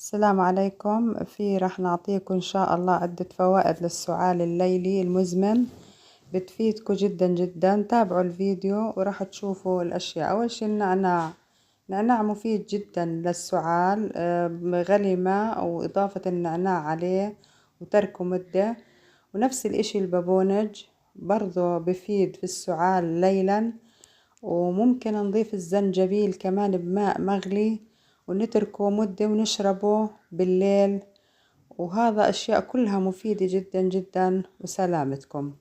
السلام عليكم. راح نعطيكم إن شاء الله عدة فوائد للسعال الليلي المزمن، بتفيدكم جدا جدا. تابعوا الفيديو وراح تشوفوا الأشياء. أول شي النعناع، نعناع مفيد جدا للسعال، غلي ماء وإضافة النعناع عليه وتركه مدة. ونفس الإشي البابونج برضو بفيد في السعال ليلا. وممكن نضيف الزنجبيل كمان بماء مغلي ونتركه مدة ونشربه بالليل. وهذا أشياء كلها مفيدة جدا جدا. وسلامتكم.